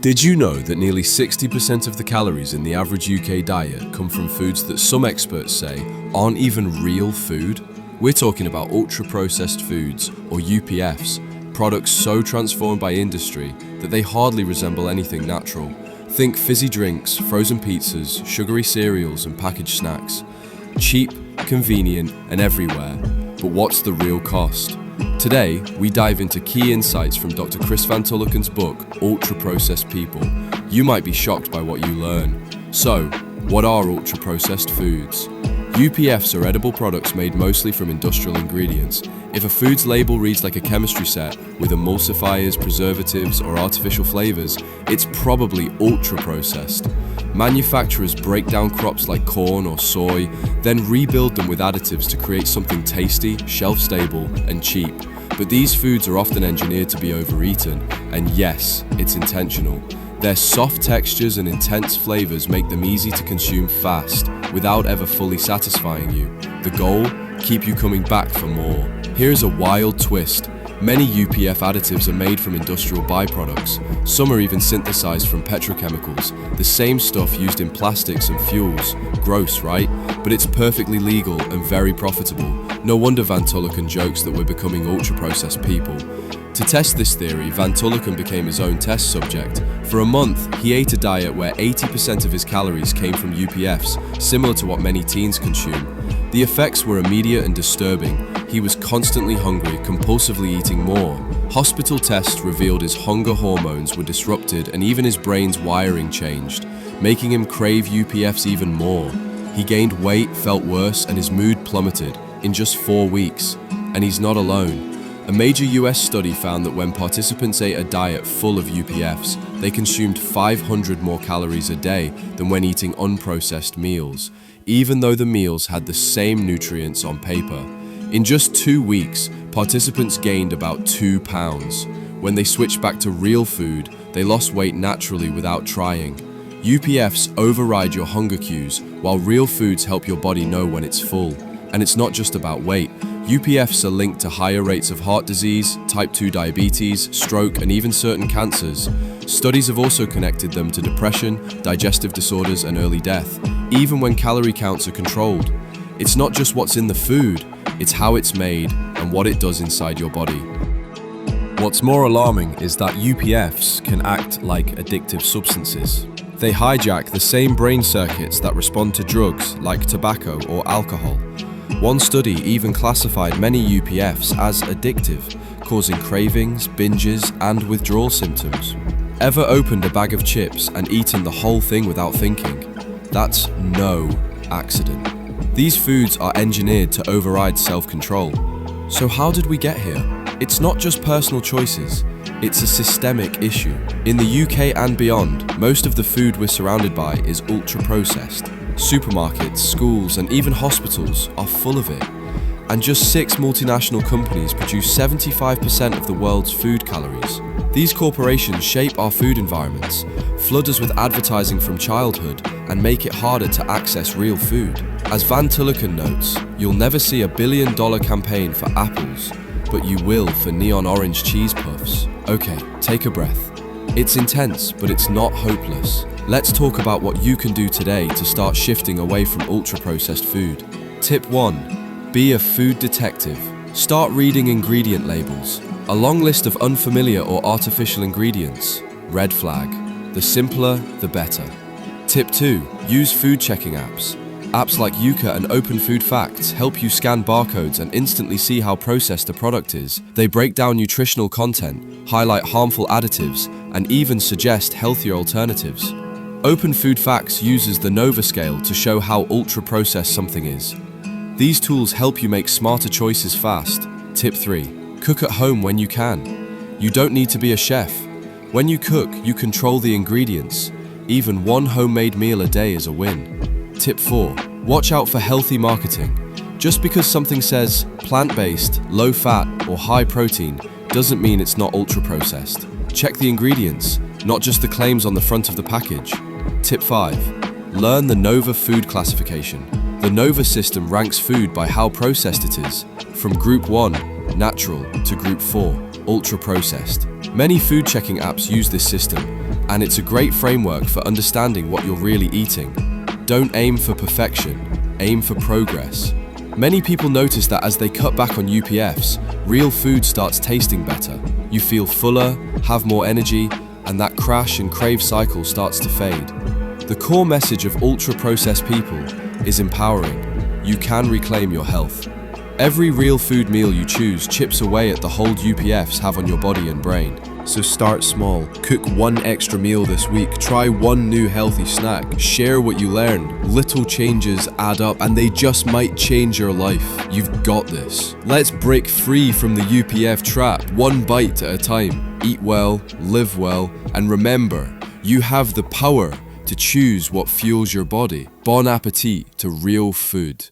Did you know that nearly 60% of the calories in the average UK diet come from foods that some experts say aren't even real food? We're talking about ultra-processed foods, or UPFs, products so transformed by industry that they hardly resemble anything natural. Think fizzy drinks, frozen pizzas, sugary cereals and packaged snacks. Cheap, convenient and everywhere, but what's the real cost? Today, we dive into key insights from Dr. Chris Van Tulleken's book, Ultra-Processed People. You might be shocked by what you learn. So, what are ultra-processed foods? UPFs are edible products made mostly from industrial ingredients. If a food's label reads like a chemistry set with emulsifiers, preservatives, or artificial flavors, it's probably ultra-processed. Manufacturers break down crops like corn or soy, then rebuild them with additives to create something tasty, shelf-stable, and cheap. But these foods are often engineered to be overeaten, and yes, it's intentional. Their soft textures and intense flavors make them easy to consume fast, without ever fully satisfying you. The goal? Keep you coming back for more. Here's a wild twist. Many UPF additives are made from industrial byproducts. Some are even synthesized from petrochemicals, the same stuff used in plastics and fuels. Gross, right? But it's perfectly legal and very profitable. No wonder Van Tulleken jokes that we're becoming ultra-processed people. To test this theory, Van Tulleken became his own test subject. For a month, he ate a diet where 80% of his calories came from UPFs, similar to what many teens consume. The effects were immediate and disturbing. He was constantly hungry, compulsively eating more. Hospital tests revealed his hunger hormones were disrupted and even his brain's wiring changed, making him crave UPFs even more. He gained weight, felt worse, and his mood plummeted in just 4 weeks. And he's not alone. A major US study found that when participants ate a diet full of UPFs, they consumed 500 more calories a day than when eating unprocessed meals, even though the meals had the same nutrients on paper. In just 2 weeks, participants gained about 2 pounds. When they switched back to real food, they lost weight naturally without trying. UPFs override your hunger cues, while real foods help your body know when it's full. And it's not just about weight. UPFs are linked to higher rates of heart disease, type 2 diabetes, stroke, and even certain cancers. Studies have also connected them to depression, digestive disorders, and early death, even when calorie counts are controlled. It's not just what's in the food, it's how it's made and what it does inside your body. What's more alarming is that UPFs can act like addictive substances. They hijack the same brain circuits that respond to drugs like tobacco or alcohol. One study even classified many UPFs as addictive, causing cravings, binges, and withdrawal symptoms. Ever opened a bag of chips and eaten the whole thing without thinking? That's no accident. These foods are engineered to override self-control. So how did we get here? It's not just personal choices, it's a systemic issue. In the UK and beyond, most of the food we're surrounded by is ultra-processed. Supermarkets, schools, and even hospitals are full of it. And just 6 multinational companies produce 75% of the world's food calories. These corporations shape our food environments, flood us with advertising from childhood, and make it harder to access real food. As Van Tulleken notes, you'll never see $1 billion campaign for apples, but you will for neon orange cheese puffs. Okay, take a breath. It's intense, but it's not hopeless. Let's talk about what you can do today to start shifting away from ultra-processed food. Tip 1. Be a food detective. Start reading ingredient labels. A long list of unfamiliar or artificial ingredients. Red flag. The simpler, the better. Tip 2. Use food checking apps. Apps like Yuka and Open Food Facts help you scan barcodes and instantly see how processed a product is. They break down nutritional content, highlight harmful additives, and even suggest healthier alternatives. Open Food Facts uses the Nova scale to show how ultra-processed something is. These tools help you make smarter choices fast. Tip 3. Cook at home when you can. You don't need to be a chef. When you cook, you control the ingredients. Even one homemade meal a day is a win. Tip 4. Watch out for healthy marketing. Just because something says plant-based, low-fat, or high-protein doesn't mean it's not ultra-processed. Check the ingredients, not just the claims on the front of the package. Tip 5. Learn the Nova food classification. The Nova system ranks food by how processed it is, from Group 1, natural, to Group 4, ultra-processed. Many food checking apps use this system, and it's a great framework for understanding what you're really eating. Don't aim for perfection, aim for progress. Many people notice that as they cut back on UPFs, real food starts tasting better. You feel fuller, have more energy, and that crash and crave cycle starts to fade. The core message of ultra-processed people is empowering. You can reclaim your health. Every real food meal you choose chips away at the hold UPFs have on your body and brain. So start small, cook one extra meal this week, try one new healthy snack, share what you learn. Little changes add up and they just might change your life. You've got this. Let's break free from the UPF trap, one bite at a time. Eat well, live well, and remember, you have the power to choose what fuels your body. Bon appetit to real food.